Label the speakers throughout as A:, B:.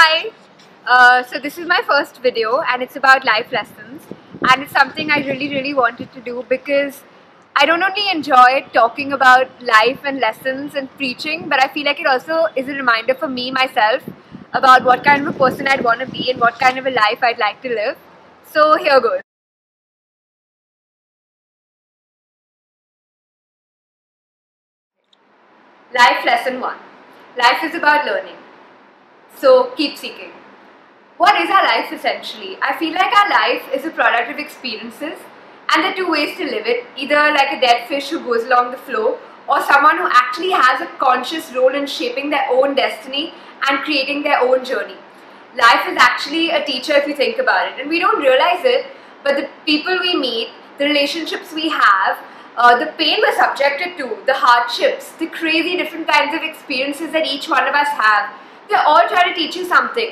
A: Hi! So this is my first video and it's about life lessons, and it's something I really wanted to do because I don't only enjoy talking about life and lessons and preaching, but I feel like it also is a reminder for me myself about what kind of a person I'd want to be and what kind of a life I'd like to live. So here goes. Life lesson 1. Life is about learning. So keep seeking. What is our life essentially? I feel like our life is a product of experiences, and there are two ways to live it. Either like a dead fish who goes along the flow, or someone who actually has a conscious role in shaping their own destiny and creating their own journey. Life is actually a teacher if you think about it, and we don't realize it, but the people we meet, the relationships we have, the pain we're subjected to, the hardships, the crazy different kinds of experiences that each one of us have, they're all trying to teach you something.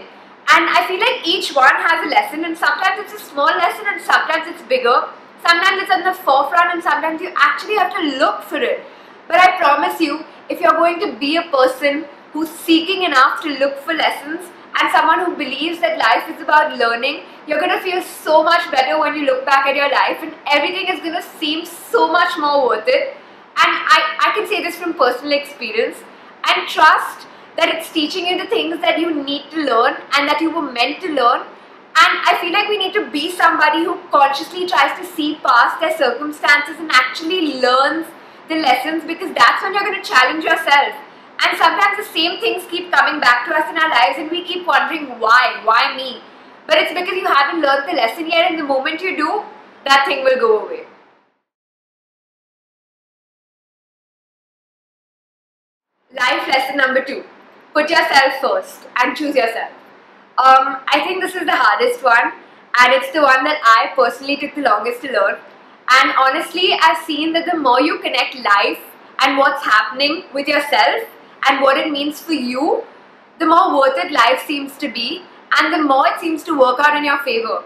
A: And I feel like each one has a lesson, and sometimes it's a small lesson and sometimes it's bigger. Sometimes it's on the forefront and sometimes you actually have to look for it. But I promise you, if you're going to be a person who's seeking enough to look for lessons and someone who believes that life is about learning, you're going to feel so much better when you look back at your life, and everything is going to seem so much more worth it. And I can say this from personal experience, and trust that it's teaching you the things that you need to learn and that you were meant to learn. And I feel like we need to be somebody who consciously tries to see past their circumstances and actually learns the lessons, because that's when you're going to challenge yourself. And sometimes the same things keep coming back to us in our lives and we keep wondering why me? But it's because you haven't learned the lesson yet, and the moment you do, that thing will go away. Life lesson number 2. Put yourself first and choose yourself. I think this is the hardest one, and it's the one that I personally took the longest to learn. And honestly, I've seen that the more you connect life and what's happening with yourself and what it means for you, the more worth it life seems to be, and the more it seems to work out in your favor.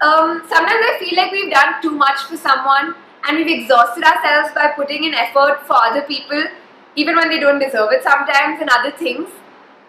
A: Sometimes I feel like we've done too much for someone and we've exhausted ourselves by putting in effort for other people, even when they don't deserve it sometimes, and other things.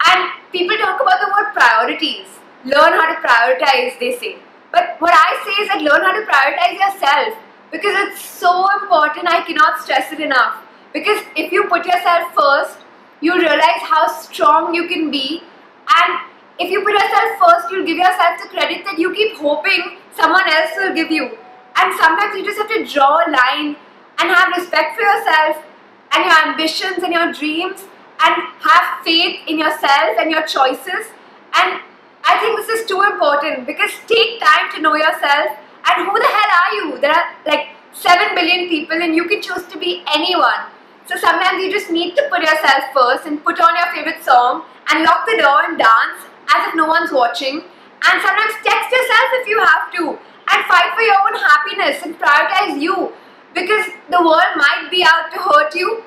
A: And people talk about the word priorities. Learn how to prioritize, they say. But what I say is that learn how to prioritize yourself, because it's so important. I cannot stress it enough. Because if you put yourself first, you realize how strong you can be. And if you put yourself first, you'll give yourself the credit that you keep hoping someone else will give you. And sometimes you just have to draw a line and have respect for yourself and your ambitions and your dreams, and have faith in yourself and your choices. And I think this is too important, because take time to know yourself. And who the hell are you? There are like 7 billion people and you can choose to be anyone. So sometimes you just need to put yourself first and put on your favorite song and lock the door and dance as if no one's watching. And sometimes text yourself if you have to, and fight for your own happiness and prioritize you. Because the world might be out to hurt you,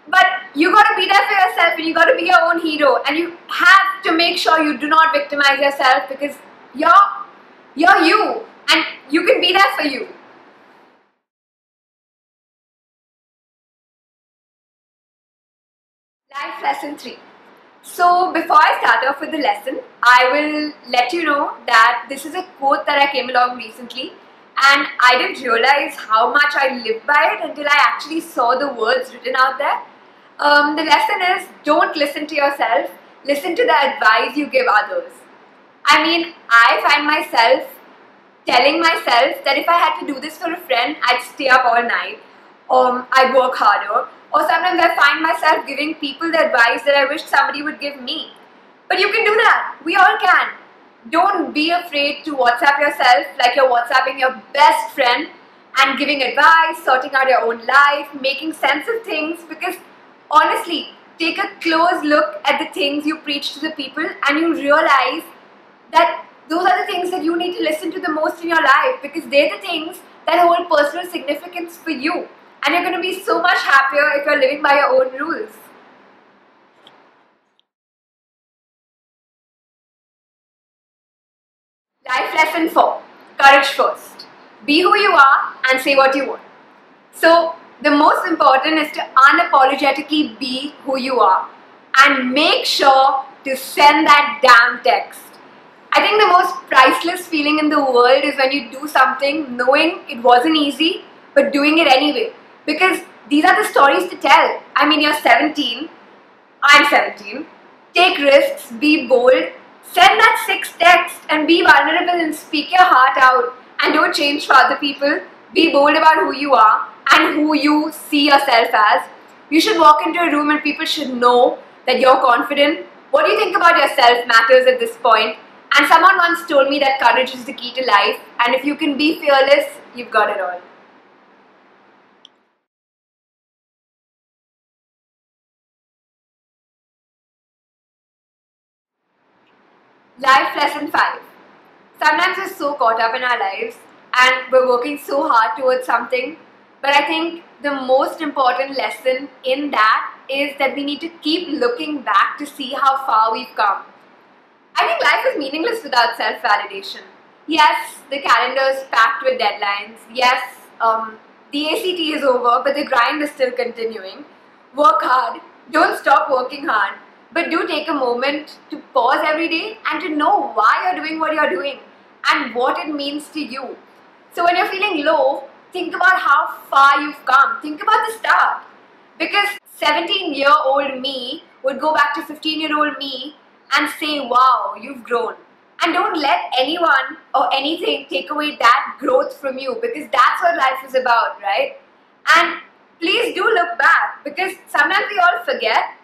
A: but you got to be there for yourself, and you got to be your own hero, and you have to make sure you do not victimize yourself, because you're you, and you can be there for you. Life lesson 3. So before I start off with the lesson, I will let you know that this is a quote that I came along recently, and I didn't realize how much I lived by it until I actually saw the words written out there. The lesson is, don't listen to yourself, listen to the advice you give others. I mean, I find myself telling myself that if I had to do this for a friend, I'd stay up all night, I'd work harder, or sometimes I find myself giving people the advice that I wish somebody would give me. But you can do that. We all can. Don't be afraid to WhatsApp yourself like you're WhatsApping your best friend, and giving advice, sorting out your own life, making sense of things, because honestly, take a close look at the things you preach to the people and you realize that those are the things that you need to listen to the most in your life, because they're the things that hold personal significance for you. And you're going to be so much happier if you're living by your own rules. Life lesson 4. Courage first. Be who you are and say what you want. So the most important is to unapologetically be who you are, and make sure to send that damn text. I think the most priceless feeling in the world is when you do something knowing it wasn't easy, but doing it anyway. Because these are the stories to tell. I mean, you're 17, I'm 17. Take risks, be bold, send that 6 text and be vulnerable and speak your heart out, and don't change for other people. Be bold about who you are and who you see yourself as. You should walk into a room and people should know that you're confident. What you think about yourself matters at this point. And someone once told me that courage is the key to life, and if you can be fearless, you've got it all. Life lesson 5. Sometimes we're so caught up in our lives and we're working so hard towards something, but I think the most important lesson in that is that we need to keep looking back to see how far we've come. I think life is meaningless without self-validation. Yes, the calendar is packed with deadlines. Yes, the ACT is over, but the grind is still continuing. Work hard. Don't stop working hard. But do take a moment to pause every day and to know why you're doing what you're doing and what it means to you. So when you're feeling low, think about how far you've come. Think about the start. Because 17-year-old me would go back to 15-year-old me and say, wow, you've grown. And don't let anyone or anything take away that growth from you, because that's what life is about, right? And please do look back, because sometimes we all forget,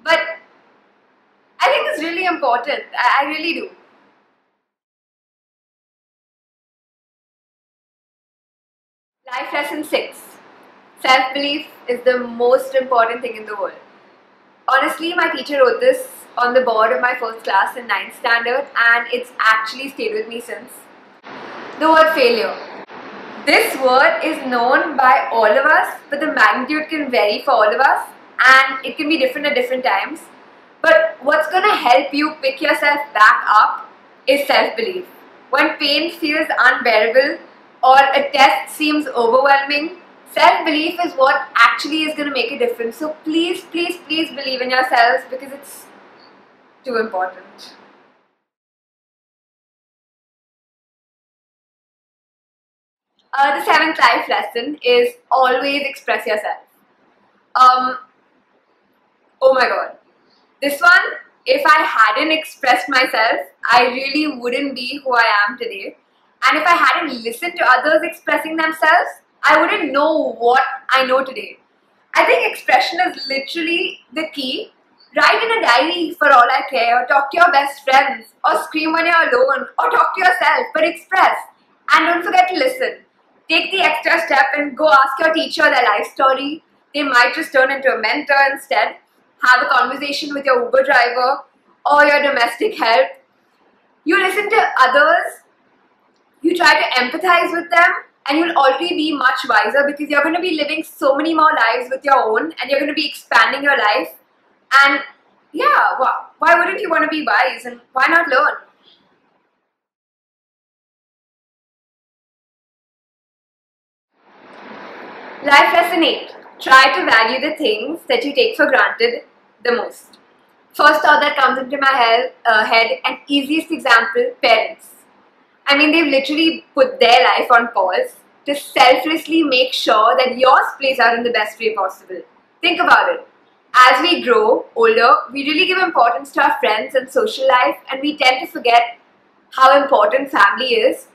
A: but I think it's really important. I really do. Life lesson 6. Self-belief is the most important thing in the world. Honestly, my teacher wrote this on the board of my first class in 9th standard, and it's actually stayed with me since. The word failure. This word is known by all of us, but the magnitude can vary for all of us, and it can be different at different times. But what's going to help you pick yourself back up is self-belief. When pain feels unbearable or a test seems overwhelming, self-belief is what actually is going to make a difference. So please, please, please believe in yourselves, because it's too important. The 7th life lesson is always express yourself. Oh my god. This one, if I hadn't expressed myself, I really wouldn't be who I am today. And if I hadn't listened to others expressing themselves, I wouldn't know what I know today. I think expression is literally the key. Write in a diary for all I care, or talk to your best friends, or scream when you're alone, or talk to yourself, but express. And don't forget to listen. Take the extra step and go ask your teacher their life story. They might just turn into a mentor instead. Have a conversation with your Uber driver or your domestic help. You listen to others, you try to empathize with them, and you'll already be much wiser, because you're going to be living so many more lives with your own, and you're going to be expanding your life. And yeah, why wouldn't you want to be wise, and why not learn? Life lesson 8. Try to value the things that you take for granted the most. First thought that comes into my head, and easiest example, parents. I mean, they've literally put their life on pause to selflessly make sure that yours plays out in the best way possible. Think about it. As we grow older, we really give importance to our friends and social life, and we tend to forget how important family is.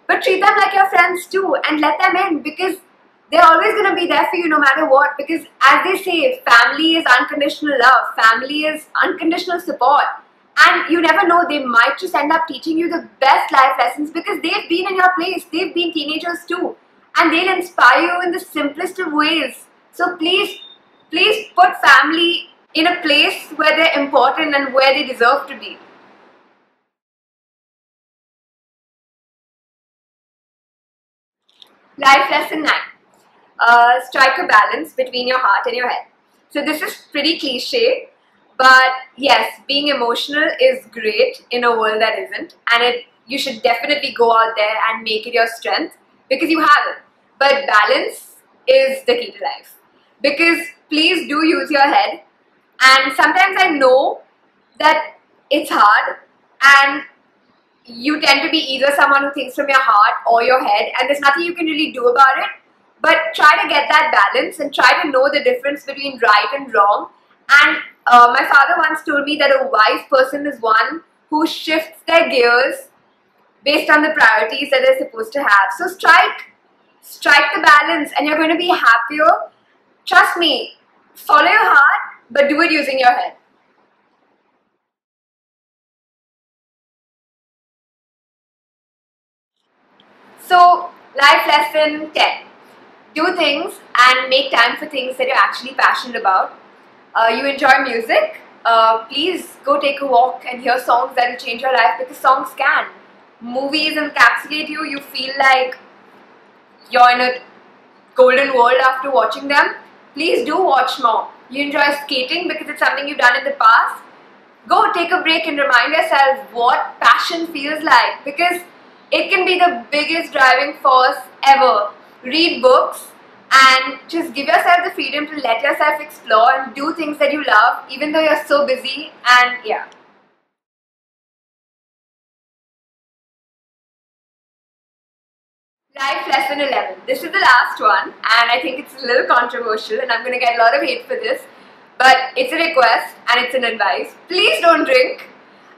A: But treat them like your friends too, and let them in, because they're always going to be there for you no matter what. Because as they say, family is unconditional love, family is unconditional support. And you never know, they might just end up teaching you the best life lessons, because they've been in your place, they've been teenagers too. And they'll inspire you in the simplest of ways. So please, please put family in a place where they're important and where they deserve to be. Life lesson 9. Strike a balance between your heart and your head. So this is pretty cliche, but yes, being emotional is great in a world that isn't, and you should definitely go out there and make it your strength, because you have it. But balance is the key to life, because please do use your head. And sometimes I know that it's hard, and you tend to be either someone who thinks from your heart or your head, and there's nothing you can really do about it. But try to get that balance and try to know the difference between right and wrong. And my father once told me that a wise person is one who shifts their gears based on the priorities that they're supposed to have. So strike the balance, and you're going to be happier. Trust me, follow your heart, but do it using your head. So, life lesson 10. Do things and make time for things that you're actually passionate about. You enjoy music? Please go take a walk and hear songs that will change your life, because songs can. Movies encapsulate you. You feel like you're in a golden world after watching them. Please do watch more. You enjoy skating because it's something you've done in the past. Go take a break and remind yourself what passion feels like, because it can be the biggest driving force ever. Read books and just give yourself the freedom to let yourself explore and do things that you love, even though you're so busy. And yeah. Life lesson 11. This is the last one, and I think it's a little controversial, and I'm going to get a lot of hate for this, but it's a request and it's an advice. Please don't drink.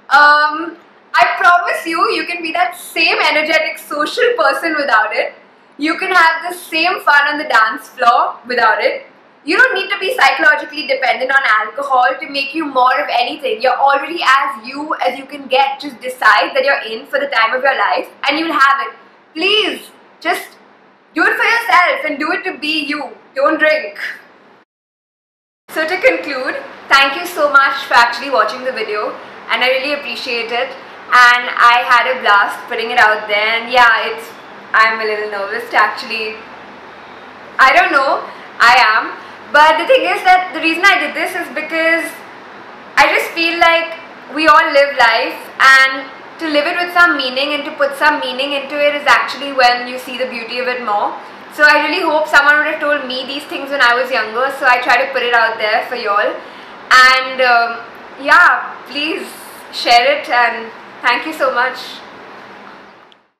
A: I promise you, you can be that same energetic social person without it. You can have the same fun on the dance floor without it. You don't need to be psychologically dependent on alcohol to make you more of anything. You're already as you can get. Just decide that you're in for the time of your life and you'll have it. Please, just do it for yourself and do it to be you. Don't drink. So to conclude, thank you so much for actually watching the video, and I really appreciate it. And I had a blast putting it out there, and yeah, I'm a little nervous to actually, I don't know, I am. But the thing is that the reason I did this is because I just feel like we all live life, and to live it with some meaning and to put some meaning into it is actually when you see the beauty of it more. So I really hope someone would have told me these things when I was younger, so I try to put it out there for y'all. And yeah, please share it, and thank you so much.